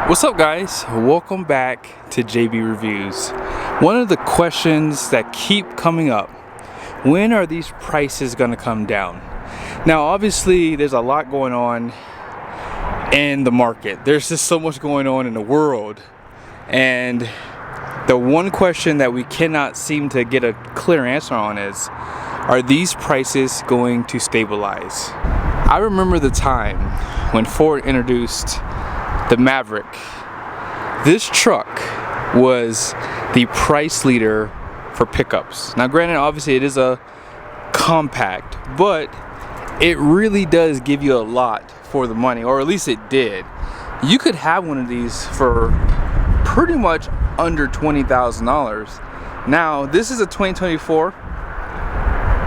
What's up, guys? Welcome back to JB Reviews. One of the questions that keep coming up: when are these prices going to come down? Now, obviously, there's a lot going on in the market. There's just so much going on in the world, and the one question that we cannot seem to get a clear answer on is, are these prices going to stabilize? I remember the time when Ford introduced the Maverick. This truck was the price leader for pickups. Now granted, obviously it is a compact, but it really does give you a lot for the money, or at least it did. You could have one of these for pretty much under $20,000. Now this is a 2024.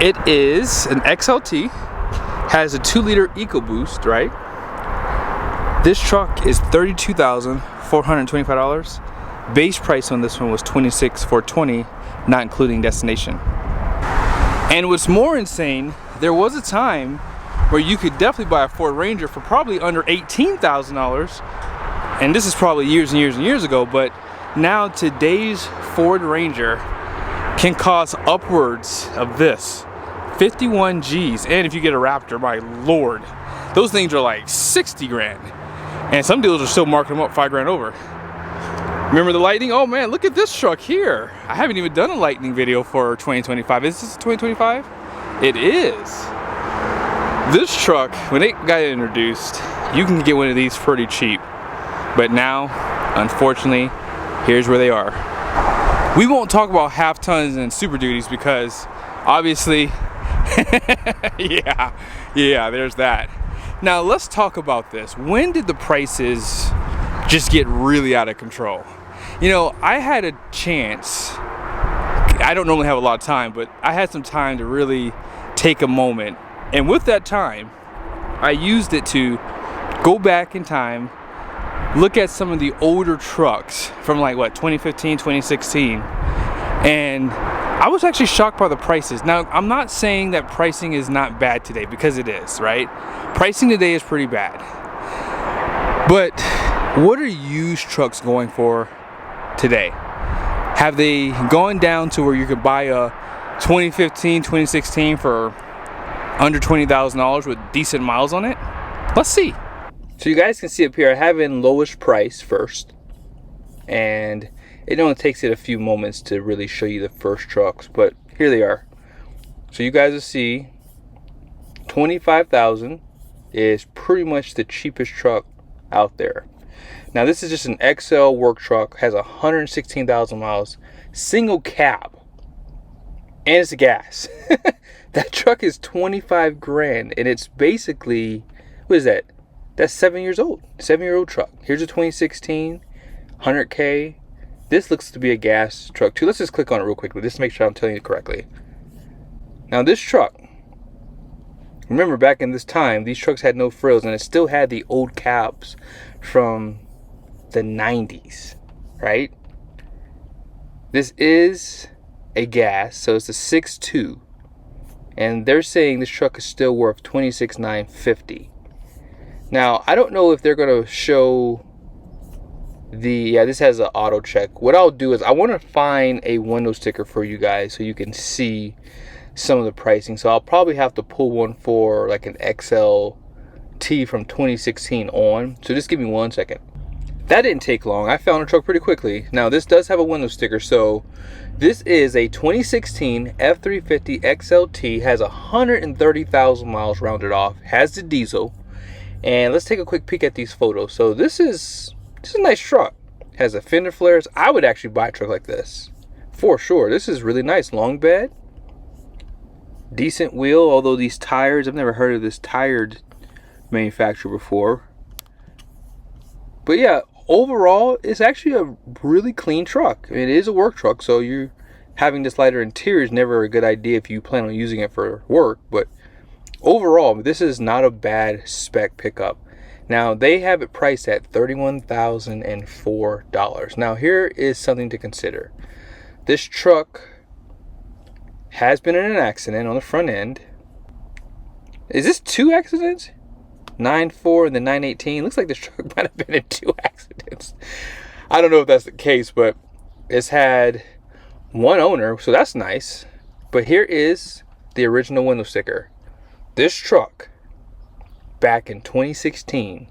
It is an XLT, has a 2-liter EcoBoost, right? This truck is $32,425. Base price on this one was $26,420, not including destination. And what's more insane, there was a time where you could definitely buy a Ford Ranger for probably under $18,000. And this is probably years and years and years ago, but now today's Ford Ranger can cost upwards of this, 51 G's. And if you get a Raptor, my lord, those things are like 60 grand. And some dealers are still marking them up 5 grand over. Remember the Lightning? Oh man, look at this truck here. I haven't even done a Lightning video for 2025. Is this 2025? It is. This truck, when it got introduced, you can get one of these pretty cheap. But now, unfortunately, here's where they are. We won't talk about half tons and Super Duties because obviously, yeah, there's that. Now let's talk about this. When did the prices just get really out of control? You know, I had a chance. I don't normally have a lot of time, but I had some time to really take a moment. And with that time, I used it to go back in time, look at some of the older trucks from like what, 2015, 2016. And I was actually shocked by the prices. Now, I'm not saying that pricing is not bad today, because it is, right? Pricing today is pretty bad. But what are used trucks going for today? Have they gone down to where you could buy a 2015, 2016 for under $20,000 with decent miles on it? Let's see. So you guys can see up here, I have in lowest price first. And it only takes it a few moments to really show you the first trucks, but here they are. So you guys will see $25,000 is pretty much the cheapest truck out there. Now this is just an XL work truck, has 116,000 miles, single cab, and it's a gas. That truck is 25 grand, and it's basically, what is that? That's 7 years old, 7-year-old truck. Here's a 2016, 100K. This looks to be a gas truck too. Let's just click on it real quickly, just to make sure I'm telling you correctly. Now this truck, remember back in this time, these trucks had no frills, and it still had the old cabs from the 90s, right? This is a gas, so it's a 6.2. And they're saying this truck is still worth $26,950. Now, I don't know if they're going to show this has an auto check. What I'll do is I want to find a window sticker for you guys so you can see some of the pricing. So I'll probably have to pull one for like an XLT from 2016 on. So just give me 1 second. That didn't take long. I found a truck pretty quickly. Now this does have a window sticker. So this is a 2016 F350 XLT, has 130,000 miles rounded off, has the diesel. And let's take a quick peek at these photos. So this is a nice truck. Has a fender flares. I would actually buy a truck like this for sure. This is really nice. Long bed, decent wheel. Although these tires, I've never heard of this tired manufacturer before. But yeah, overall, it's actually a really clean truck. I mean, it is a work truck, so you having this lighter interior is never a good idea if you plan on using it for work. But overall, this is not a bad spec pickup. Now they have it priced at $31,004. Now here is something to consider. This truck has been in an accident on the front end. Is this 2 accidents? 9.4 and the 9.18. Looks like this truck might have been in 2 accidents. I don't know if that's the case, but it's had one owner, so that's nice. But here is the original window sticker. This truck, back in 2016,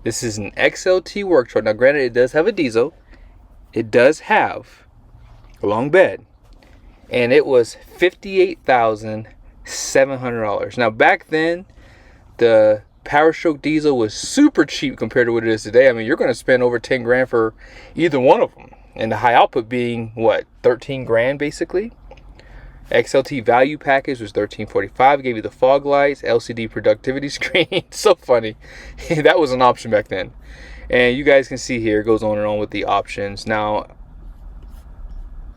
this is an XLT work truck. Now granted, it does have a diesel. It does have a long bed. And it was $58,700. Now back then, the Power Stroke diesel was super cheap compared to what it is today. I mean, you're going to spend over 10 grand for either one of them. And the high output being, what, 13 grand basically? XLT value package was $1345. Gave you the fog lights, LCD productivity screen. So funny. That was an option back then. And you guys can see here, it goes on and on with the options. Now,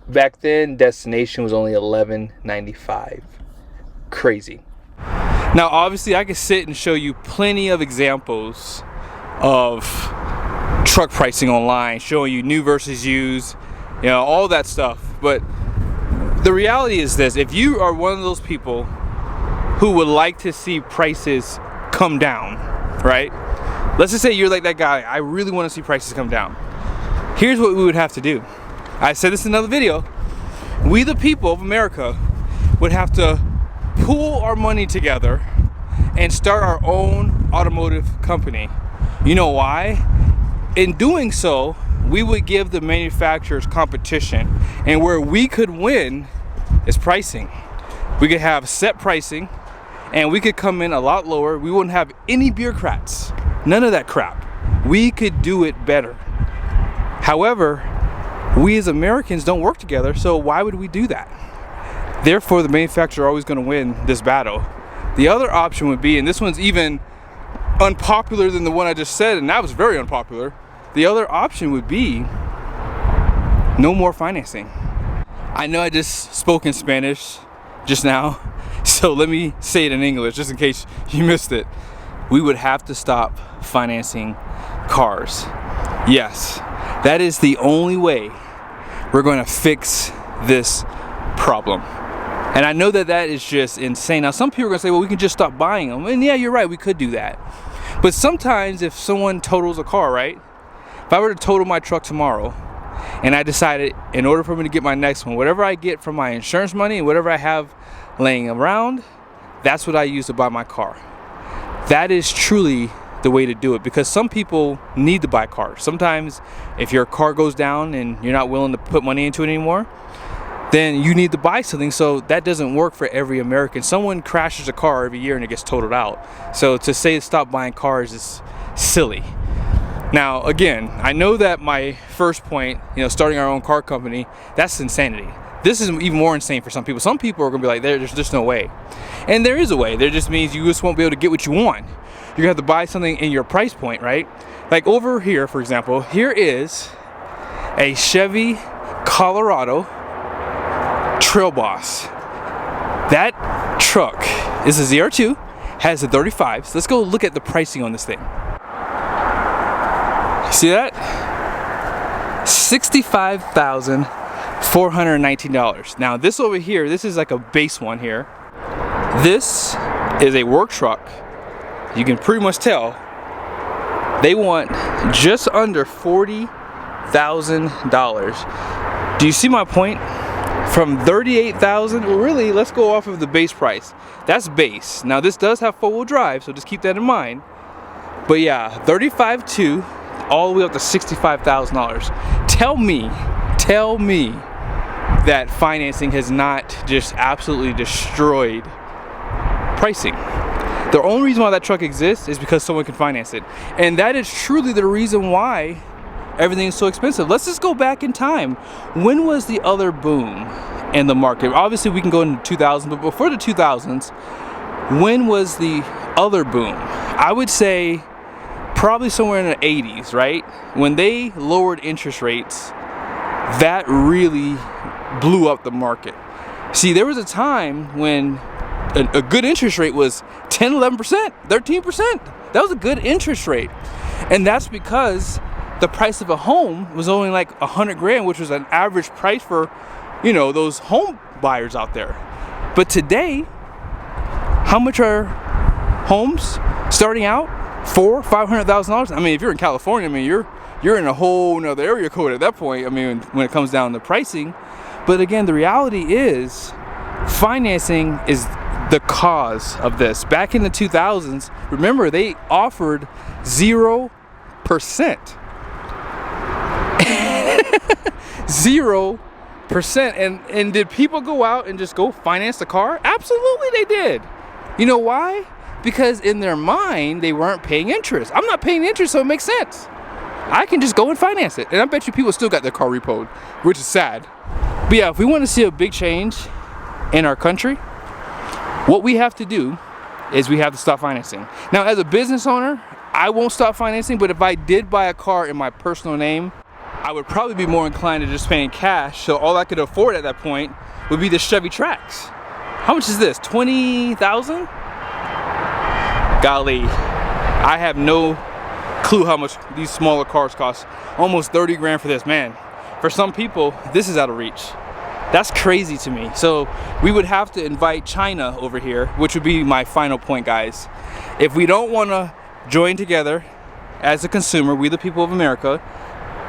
back then, destination was only $1195. Crazy. Now, obviously, I could sit and show you plenty of examples of truck pricing online, showing you new versus used, you know, all that stuff. But the reality is this: if you are one of those people who would like to see prices come down, right? Let's just say you're like that guy, I really want to see prices come down. Here's what we would have to do. I said this in another video. We, the people of America, would have to pool our money together and start our own automotive company. You know why? In doing so, we would give the manufacturers competition, and where we could win is pricing. We could have set pricing, and we could come in a lot lower. We wouldn't have any bureaucrats, none of that crap. We could do it better. However, we as Americans don't work together, so why would we do that? Therefore, the manufacturer is always going to win this battle. The other option would be, and this one's even unpopular than the one I just said, and that was very unpopular. The other option would be no more financing. I know I just spoke in Spanish just now, so let me say it in English just in case you missed it. We would have to stop financing cars. Yes, that is the only way we're going to fix this problem. And I know that that is just insane. Now, some people are going to say, well, we can just stop buying them. And yeah, you're right, we could do that. But sometimes if someone totals a car, right? If I were to total my truck tomorrow, and I decided in order for me to get my next one, whatever I get from my insurance money and whatever I have laying around, that's what I use to buy my car. That is truly the way to do it, because some people need to buy cars. Sometimes if your car goes down and you're not willing to put money into it anymore, then you need to buy something. So that doesn't work for every American. Someone crashes a car every year and it gets totaled out. So to say stop buying cars is silly. Now, again, I know that my first point, you know, starting our own car company, that's insanity. This is even more insane for some people. Some people are gonna be like, there's just no way. And there is a way. There just means you just won't be able to get what you want. You're gonna have to buy something in your price point, right? Like over here, for example, here is a Chevy Colorado Trail Boss. That truck is a ZR2, has the 35s. Let's go look at the pricing on this thing. See that? $65,419. Now this over here, this is like a base one here. This is a work truck. You can pretty much tell they want just under $40,000. Do you see my point? From $38,000, well, really, let's go off of the base price. That's base. Now this does have four-wheel drive, so just keep that in mind. But yeah, $35,200 all the way up to $65,000. Tell me that financing has not just absolutely destroyed pricing. The only reason why that truck exists is because someone can finance it. And that is truly the reason why everything is so expensive. Let's just go back in time. When was the other boom in the market? Obviously we can go into 2000, but before the 2000s, when was the other boom? I would say probably somewhere in the 80s, right? When they lowered interest rates, that really blew up the market. See, there was a time when a good interest rate was 10, 11%, 13%. That was a good interest rate. And that's because the price of a home was only like 100 grand, which was an average price for, you know, those home buyers out there. But today, how much are homes starting out? $500,000. I mean, if you're in California, I mean, you're in a whole nother area code at that point. I mean, when it comes down to pricing. But again, the reality is financing is the cause of this. Back in the 2000s, remember, they offered 0%. 0%. And did people go out and just go finance the car? Absolutely they did. You know why? Because in their mind, they weren't paying interest. I'm not paying interest, so it makes sense. I can just go and finance it. And I bet you people still got their car repoed, which is sad. But yeah, if we want to see a big change in our country, what we have to do is we have to stop financing. Now, as a business owner, I won't stop financing, but if I did buy a car in my personal name, I would probably be more inclined to just paying cash. So all I could afford at that point would be the Chevy Trax. How much is this? 20,000? Golly, I have no clue how much these smaller cars cost. Almost 30 grand for this, man. For some people, this is out of reach. That's crazy to me. So we would have to invite China over here, which would be my final point, guys. If we don't want to join together as a consumer, we the people of America,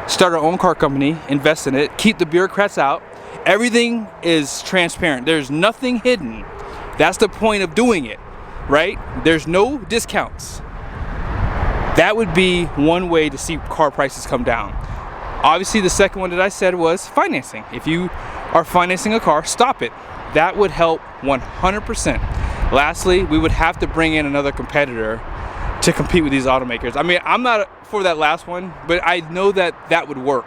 start our own car company, invest in it, keep the bureaucrats out. Everything is transparent. There's nothing hidden. That's the point of doing it, right? There's no discounts. That would be one way to see car prices come down. Obviously, the second one that I said was financing. If you are financing a car, stop it. That would help 100%. Lastly, we would have to bring in another competitor to compete with these automakers. I mean, I'm not for that last one, but I know that that would work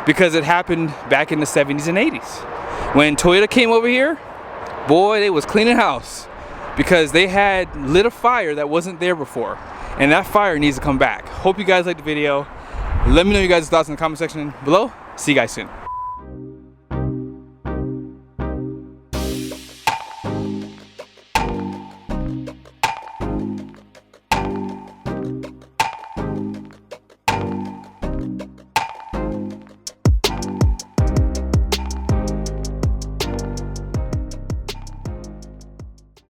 because it happened back in the 70s and 80s. When Toyota came over here, boy, they was cleaning house because they had lit a fire that wasn't there before. And that fire needs to come back. Hope you guys liked the video. Let me know your guys' thoughts in the comment section below. See you guys soon.